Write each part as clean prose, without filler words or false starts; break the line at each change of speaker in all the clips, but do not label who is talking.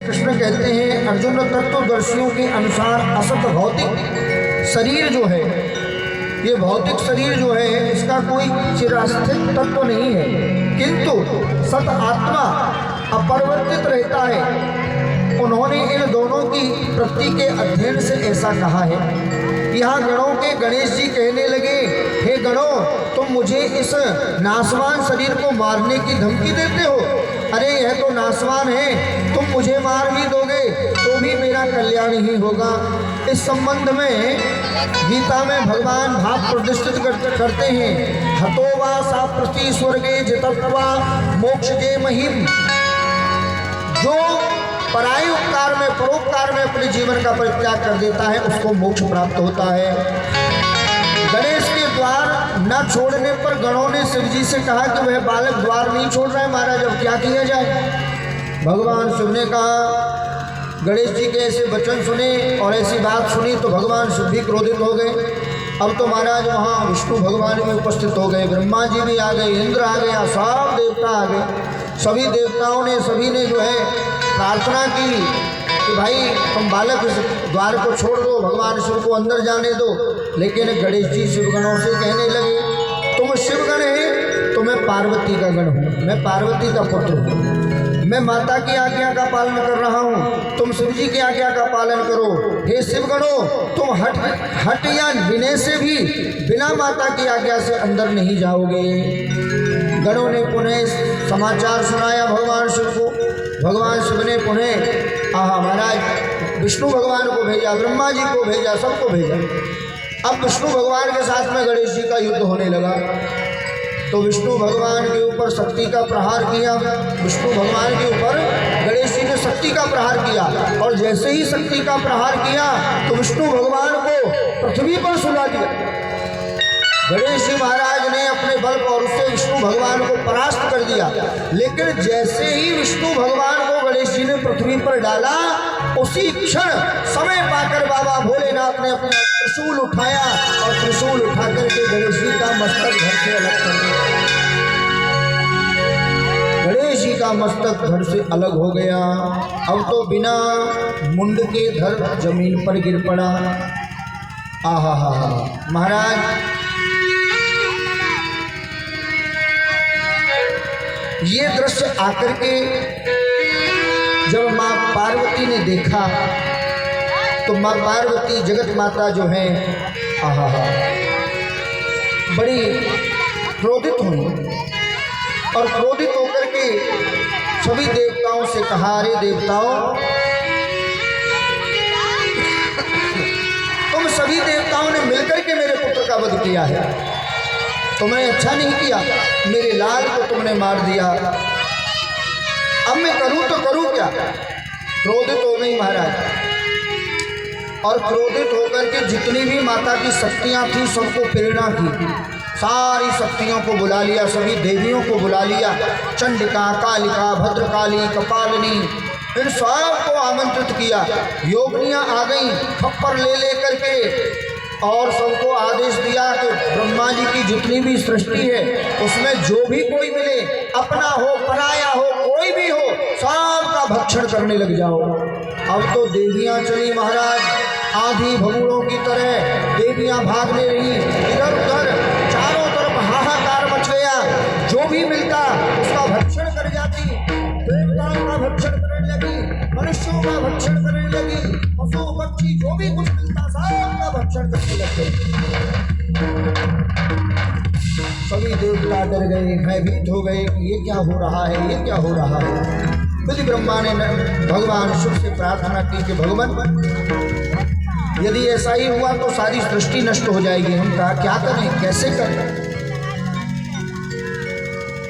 कृष्ण कहते हैं अर्जुन, तत्वदर्शियों के अनुसार असत भौतिक शरीर जो है, ये भौतिक शरीर जो है इसका कोई चिरस्थित तत्व नहीं है, किंतु सत आत्मा अपरिवर्तित रहता है। उन्होंने इन दोनों की प्रकृति के अध्ययन से ऐसा कहा है। यहाँ गणों के गणेश जी कहने लगे, हे गणों, तुम मुझे इस नासवान शरीर को मारने की धमकी देते हो। अरे यह तो नासवान है, तुम मुझे मार भी दोगे तो भी मेरा कल्याण ही होगा। इस संबंध में गीता में भगवान भाव प्रदर्शित करते हैं, हतो वा सा प्रति स्वर्गे जितत्वा मोक्ष के महिम। जो पराय उपकार में परोपकार में अपने जीवन का परित्याग कर देता है उसको मोक्ष प्राप्त होता है। गणेश के द्वार न छोड़ने पर गणों ने शिव जी से कहा कि वह बालक द्वार नहीं छोड़ रहा है महाराज, अब क्या किया जाए। भगवान शिव ने कहा, गणेश जी के ऐसे वचन सुने और ऐसी बात सुनी तो भगवान शिव भी क्रोधित हो गए। अब तो महाराज वहाँ विष्णु भगवान भी उपस्थित हो गए, ब्रह्मा जी भी आ गए, इंद्र आ गया, सब देवता आ गए। सभी देवताओं ने सभी ने जो है प्रार्थना की कि भाई तुम बालक इस द्वार को छोड़ दो, भगवान शिव को अंदर जाने दो। लेकिन गणेश जी शिवगणों से कहने लगे, तुम शिवगण है तो मैं पार्वती का गण हूँ, मैं पार्वती का पुत्र हूँ, मैं माता की आज्ञा का पालन कर रहा हूँ, तुम शिव जी की आज्ञा का पालन करो। हे शिवगणों, तुम हट या विनय से भी बिना माता की आज्ञा से अंदर नहीं जाओगे। गणों ने पुनः समाचार सुनाया भगवान शिव को। भगवान शिव ने पुनः महाराज विष्णु भगवान को भेजा, ब्रह्मा जी को भेजा, सबको भेजा। अब विष्णु भगवान के साथ में गणेश जी का युद्ध होने लगा तो विष्णु भगवान के ऊपर शक्ति का प्रहार किया। विष्णु भगवान के ऊपर गणेश जी ने शक्ति का प्रहार किया और जैसे ही शक्ति का प्रहार किया तो विष्णु भगवान को पृथ्वी पर सुला दिया। गणेश जी महाराज ने अपने बल पर उससे विष्णु भगवान को परास्त कर दिया। लेकिन जैसे ही विष्णु भगवान को गणेश जी ने पृथ्वी पर डाला, उसी क्षण समय पाकर बाबा भोलेनाथ ने अपना त्रिशूल उठाया और त्रिशूल उठा करके गणेश जी का मस्तक घर से अलग कर दिया। गणेश जी का मस्तक घर से अलग हो गया। अब तो बिना मुंड के धड़ जमीन पर गिर पड़ा। आहा हा महाराज, ये दृश्य आकर के जब माँ पार्वती ने देखा तो माँ पार्वती जगत माता जो है आहा बड़ी क्रोधित हुई और क्रोधित होकर के सभी देवताओं से कहा, अरे देवताओं, तुम सभी देवताओं ने मिलकर के मेरे पुत्र का वध किया है, तुमने अच्छा नहीं किया, मेरे लाल को तुमने मार दिया। अब मैं करूं तो करूं क्या। क्रोधित हो गई महाराज और क्रोधित होकर के जितनी भी माता की शक्तियां थी सबको प्रेरणा की, सारी शक्तियों को बुला लिया, सभी देवियों को बुला लिया, चंडिका, कालिका, भद्रकाली, कपालिनी, इन सब को आमंत्रित किया। योगिनियां आ गई खप्पर ले करके और सबको आदेश दिया कि ब्रह्मा जी की जितनी भी सृष्टि है उसमें जो भी कोई मिले, अपना हो पराया हो कोई भी हो, सबका भक्षण करने लग जाओ। अब तो देवियां चली महाराज, आधी भगुड़ों की तरह देवियां भागने रही, इधर उधर चारों तरफ हाहाकार मच गया। जो भी मिलता उसका भक्षण कर जाती, देवताओं का भक्षण करने लगी, मनुष्यों का भक्षण करने लगी, पशु पक्षी जो भी कुछ मिलता सबका भक्षण करने लगे। सभी देवता डर गए, भयभीत हो गए, ये क्या हो रहा है, ये क्या हो रहा है। फिर ब्रह्मा ने भगवान शिव से प्रार्थना की कि भगवान, यदि ऐसा ही हुआ तो सारी सृष्टि नष्ट हो जाएगी, हम कहा क्या करें, कैसे करें।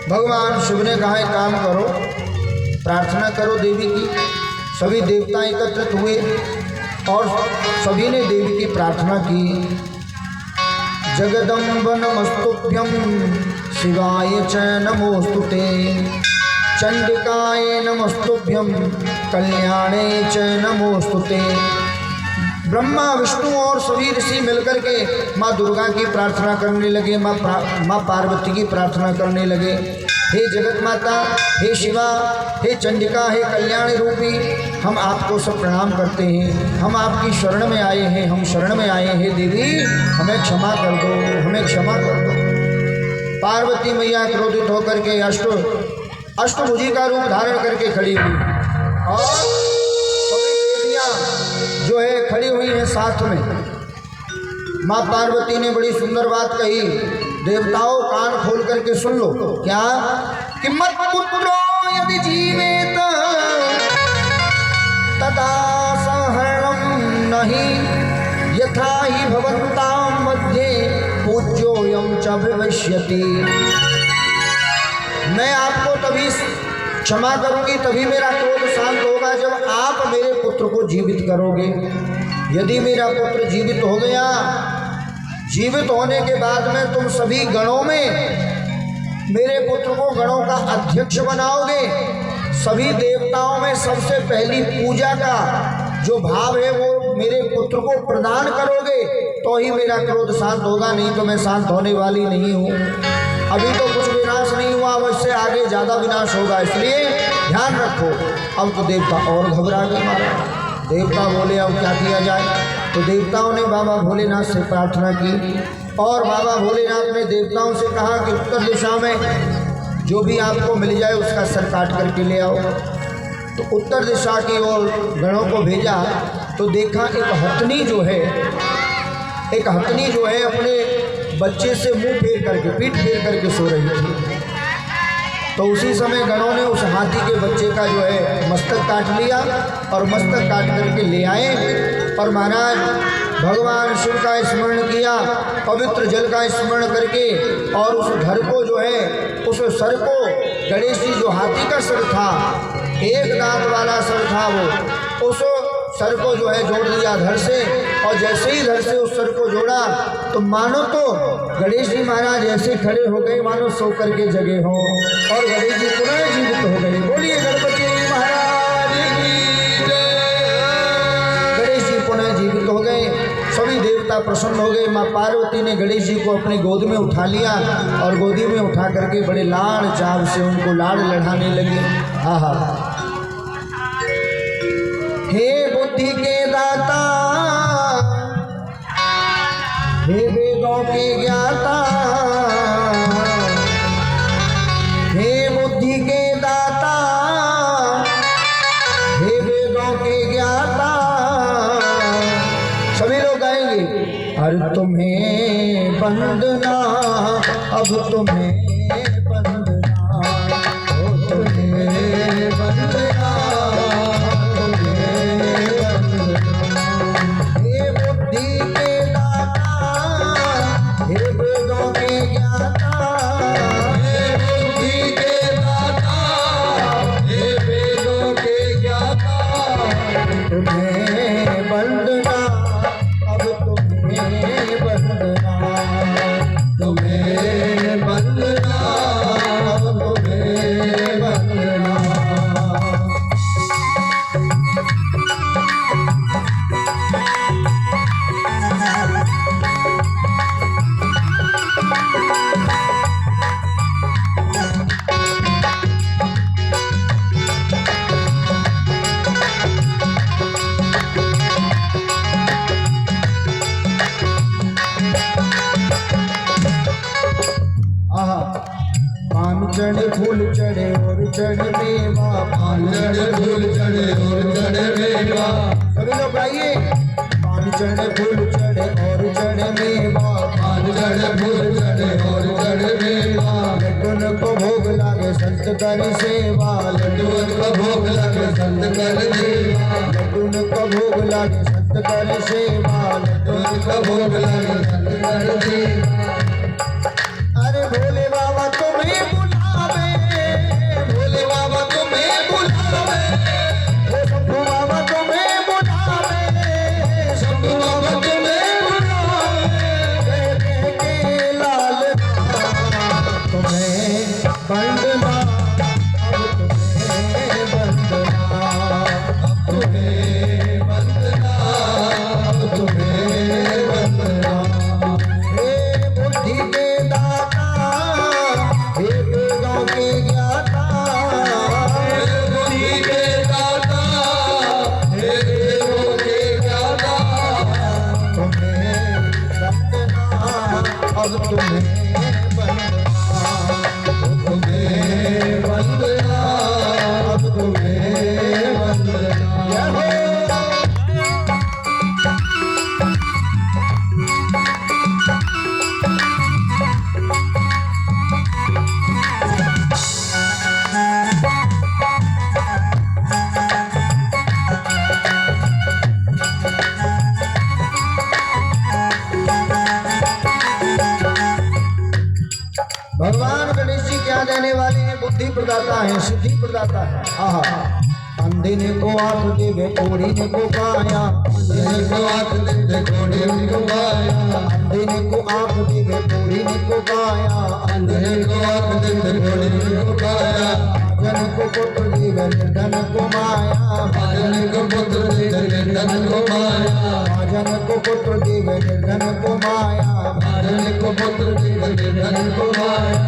भगवान शिव ने कहा, एक काम करो, प्रार्थना करो देवी की। सभी देवता एकत्रित हुए और सभी ने देवी की प्रार्थना की। जगदम्ब नमस्तुभ्यं शिवाय च नमोस्तुते, चंडिकाय नमस्तुभ्यं कल्याणे च नमोस्तुते। ब्रह्मा विष्णु और सभी ऋषि मिलकर के माँ दुर्गा की प्रार्थना करने लगे, माँ पार्वती की प्रार्थना करने लगे। हे जगत माता, हे शिवा, हे चंडिका, हे कल्याण रूपी, हम आपको सब प्रणाम करते हैं, हम आपकी शरण में आए हैं, हम शरण में आए हैं देवी, हमें क्षमा कर दो, हमें क्षमा कर दो। पार्वती मैया क्रोधित होकर के अष्टभुजी का रूप धारण करके खड़ी हुई और सभी देवियां जो है खड़ी हुई हैं साथ में। माँ पार्वती ने बड़ी सुंदर बात कही, देवताओं कान खोल करके सुन लो। क्या कि मत पुत्रो यदि जीवेत तदा सहरणम नहीं यथा ही भवन्ताम मध्ये पूज्योयम च भविष्यति। मैं आपको तभी क्षमा करूंगी, तभी मेरा क्रोध शांत होगा जब आप मेरे पुत्र को जीवित करोगे। यदि मेरा पुत्र जीवित हो गया, जीवित होने के बाद में तुम सभी गणों में मेरे पुत्र को गणों का अध्यक्ष बनाओगे, सभी देवताओं में सबसे पहली पूजा का जो भाव है वो मेरे पुत्र को प्रदान करोगे, तो ही मेरा क्रोध शांत होगा, नहीं तो मैं शांत होने वाली नहीं हूँ। अभी तो कुछ विनाश नहीं हुआ, अब इससे आगे ज़्यादा विनाश होगा, इसलिए ध्यान रखो। अब तो देवता और घबरा गए महाराज। देवता बोले अब क्या किया जाए, तो देवताओं ने बाबा भोलेनाथ से प्रार्थना की और बाबा भोलेनाथ ने देवताओं से कहा कि उत्तर दिशा में जो भी आपको मिल जाए उसका सर काट करके ले आओ। तो उत्तर दिशा की ओर गणों को भेजा तो देखा एक हथनी जो है अपने बच्चे से मुंह फेर करके, पीठ फेर करके सो रही थी। तो उसी समय गणों ने उस हाथी के बच्चे का जो है मस्तक काट लिया और मस्तक काट करके ले आए और महाराज भगवान शिव का स्मरण किया, पवित्र जल का स्मरण करके, और उस घर को जो है उस सर को, गणेश जी जो हाथी का सर था, एक दांत वाला सर था, वो उस सर को जो है जोड़ दिया धड़ से, और जैसे ही धड़ से उस सर को जोड़ा तो मानो तो गणेश जी महाराज ऐसे खड़े हो गए मानो सो करके जगे हों, और गणेश जी पुनः जीवित हो गए। बोलिए गणपति महाराज की जय। गणेश जी पुनः जीवित हो गए, सभी देवता प्रसन्न हो गए। माँ पार्वती ने गणेश जी को अपनी गोद में उठा लिया और गोदी में उठा करके बड़े लाड़ चाव से उनको लाड़ लड़ाने लगी। हाँ हाँ, हे बुद्धि के दाता, हे वेदों के ज्ञाता, हे बुद्धि के दाता, हे वेदों के ज्ञाता। सभी लोग गाएंगे। हर तुम्हें वंदना, अब तुम्हें वंदना, ओ तुम्हें वंदना, चढ़े फूल चढ़े और चढ़े मेवा, पान चढ़े फूल चढ़े और चढ़े मेवा। सभी लोग गाइए। पान चढ़े फूल चढ़े और चढ़े मेवा, पान चढ़े फूल चढ़े और चढ़े मेवा। लड्डून को भोग लागे संत कर सेवा, लड्डून को भोग लागे संत कर सेवा, लड्डून को भोग लागे संत कर सेवा, लड्डून को भोग लागे संत कर सेवा। अरे भोले बाबा तुम्हें बुलावे, भोले बाबा तुम्हें बुलावे, शंभू बाबा तुम्हें बुलावे, शंभू बाबा तुम्हें बुलावे, के लाल तुम्हें वंदना, अब तुम्हें वंदना, अब तुम्हें वंदना, अब तुम्हें वंदना। हे अब तुम्हें वंदना, तुम्हें वंदना, अब तुम्हें वंदना। जय हो। भगवान गणेश जी क्या देने वाले हैं? बुद्धि प्रदाता है, सिद्धि प्रदाता है। आहा। अंधे ने को आंख देवे, कोढ़ी ने को काया, अंधे ने को आंख देवे, कोढ़ी ने को काया, अंधे ने को आंख देवे, कोढ़ी ने को काया, अंधे ने को आंख देवे, कोढ़ी ने को काया। जन को पुत्र देवे, निर्धन को माया, जन को पुत्र देवे, निर्धन को माया, जन को पुत्र देवे, निर्धन को माया, जन को पुत्र देवे, निर्धन को माया।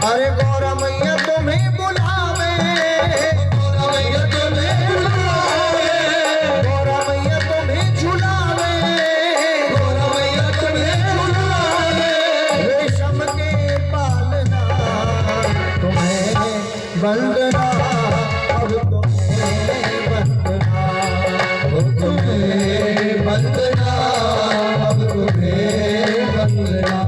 अरे गौरा मैया तुम्हें बुलावे, गौरा मैया तुम्हें बुलावे, गौरा मैया तुम्हें झुलावे, गौरा मैया तुम्हें झुलावे। रेशम के पालना तुम्हें वंदना, अब तुम्हें वंदना, अब तुम्हें वंदना, अब तुम्हें वंदना।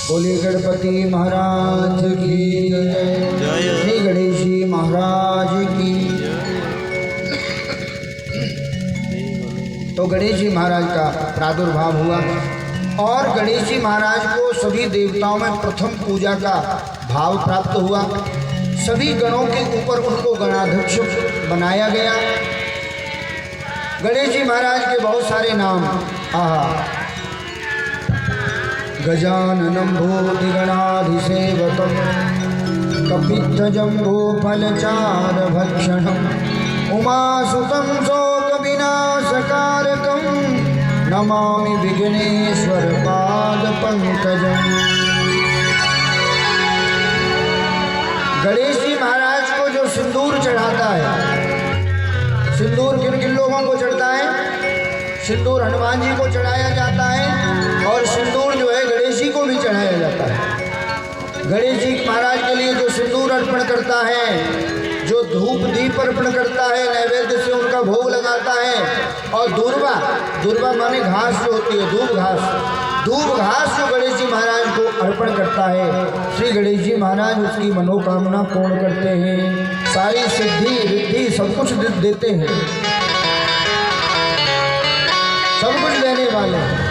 बोले गणपति महाराज की जय, श्री गणेश जी महाराज की। तो गणेश जी महाराज का प्रादुर्भाव हुआ और गणेश जी महाराज को सभी देवताओं में प्रथम पूजा का भाव प्राप्त हुआ। सभी गणों के ऊपर उनको गणाध्यक्ष बनाया गया। गणेश जी महाराज के बहुत सारे नाम, आहा, गजाननं भूतिगणाधिसेवतं कपित्थजम्बूफलचारभक्षणम् उमासुतं शोकविनाशकारकं नमामि विघ्नेश्वरपादपङ्कजम्। गणेश जी महाराज को जो सिंदूर चढ़ाता है, सिंदूर किन किन लोगों को चढ़ता है? सिंदूर हनुमान जी को चढ़ाया जाता है और सिंदूर जो है गणेश जी को भी चढ़ाया जाता है। गणेश जी महाराज के लिए जो सिंदूर अर्पण करता है, जो धूप दीप अर्पण करता है, नैवेद्य से उनका भोग लगाता है, और दूर्वा, दूर्वा माने घास जो होती है, धूप घास, धूप घास जो गणेश जी महाराज को अर्पण करता है, श्री गणेश जी महाराज उसकी मनोकामना पूर्ण करते हैं, सारी सिद्धि रिद्धि सब कुछ देते हैं, सब कुछ देने वाले हैं।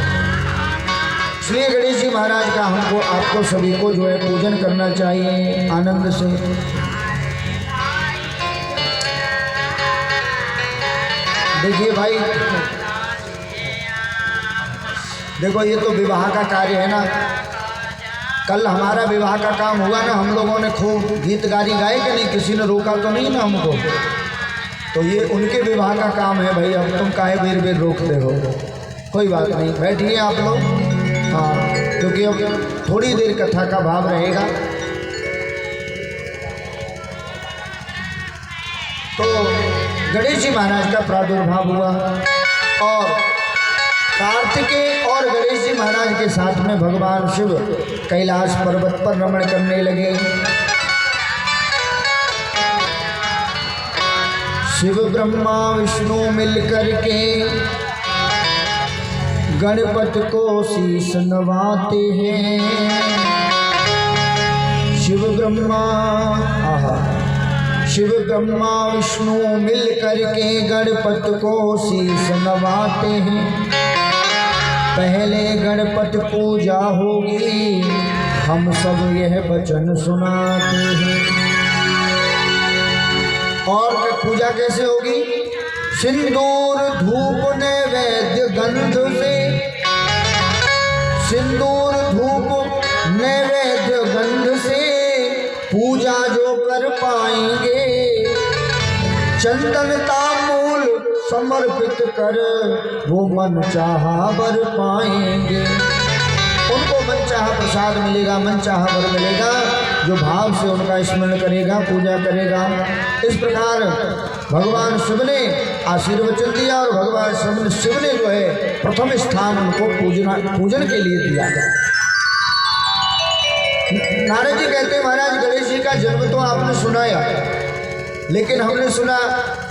श्री गणेश जी महाराज का हमको आपको सभी को जो है पूजन करना चाहिए आनंद से। देखिए भाई, देखो ये तो विवाह का कार्य है ना। कल हमारा विवाह का काम हुआ ना, हम लोगों ने खूब गीत गारी गाए कि नहीं, किसी ने रोका तो नहीं ना हमको। तो ये उनके विवाह का काम है भाई, अब तुम काहे बेर बेर रोकते हो? कोई बात नहीं, बैठिए आप लोग। हाँ, क्योंकि अब थोड़ी देर कथा का भाव रहेगा। तो गणेश जी महाराज का प्रादुर्भाव हुआ और कार्तिकेय और गणेश जी महाराज के साथ में भगवान शिव कैलाश पर्वत पर रमण करने लगे। शिव ब्रह्मा विष्णु मिलकर के गणपति को शीश नवाते हैं। शिव ब्रह्मा विष्णु मिलकर के गणपति को शीश नवाते हैं। पहले गणपति पूजा होगी, हम सब यह वचन सुनाते हैं। और पूजा कैसे होगी? सिंदूर धूप नैवेद्य गंध से, सिंदूर धूप नैवेद्य गंध से पूजा जो कर पाएंगे, चंदन तांबूल समर्पित कर वो मन चाहा वर पाएंगे। उनको मन चाहा प्रसाद मिलेगा, मन चाहा वर मिलेगा, जो भाव से उनका स्मरण करेगा, पूजा करेगा। इस प्रकार भगवान शिव ने आशीर्वचन दिया और भगवान शिव ने जो है प्रथम स्थान उनको पूजन के लिए दिया। नारद जी कहते हैं महाराज गणेश जी का जन्म तो आपने सुनाया, लेकिन हमने सुना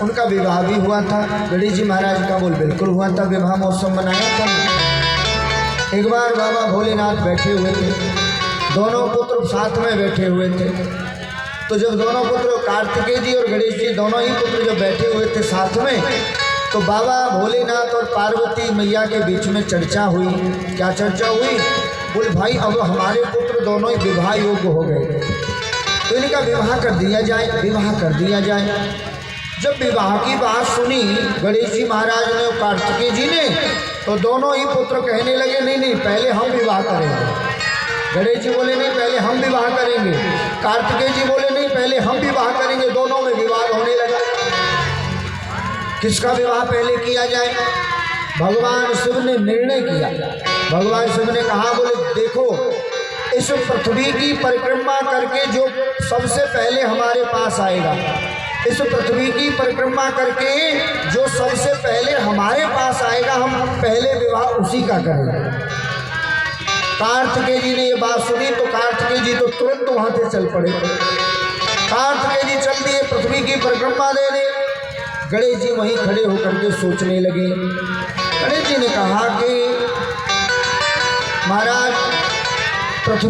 उनका विवाह भी हुआ था। गणेश जी महाराज का बोल बिल्कुल हुआ था, विवाह महोत्सव मनाया था। एक बार बाबा भोलेनाथ बैठे हुए थे, दोनों पुत्र साथ में बैठे हुए थे। तो जब दोनों पुत्र कार्तिकेय जी और गणेश जी दोनों ही पुत्र जब बैठे हुए थे साथ में, तो बाबा भोलेनाथ और पार्वती मैया के बीच में चर्चा हुई। क्या चर्चा हुई? बोल भाई अब हमारे पुत्र दोनों ही विवाह योग्य हो गए, तो इनका विवाह कर दिया जाए, विवाह कर दिया जाए। जब विवाह की बात सुनी गणेश जी महाराज ने और कार्तिकेय जी ने, तो दोनों ही पुत्र कहने लगे नहीं नहीं पहले हम विवाह करेंगे। गणेश जी बोले नहीं पहले हम विवाह करेंगे, कार्तिकेय जी बोले नहीं पहले हम विवाह करेंगे। दोनों में विवाद होने लगा, किसका विवाह पहले किया जाए। भगवान शिव ने निर्णय किया। भगवान शिव ने कहा बोले देखो इस पृथ्वी की परिक्रमा करके जो सबसे पहले हमारे पास आएगा, इस पृथ्वी की परिक्रमा करके जो सबसे पहले हमारे पास आएगा, हम पहले विवाह उसी का करेंगे। कार्तिकेय जी ने ये बात सुनी तो कार्तिकेय जी तो तुरंत वहां से चल पड़े। कार्तिकेय जी चल दिए पृथ्वी की परिक्रमा देने। गणेश जी वहीं खड़े होकर के सोचने लगे। गणेश जी ने कहा कि महाराज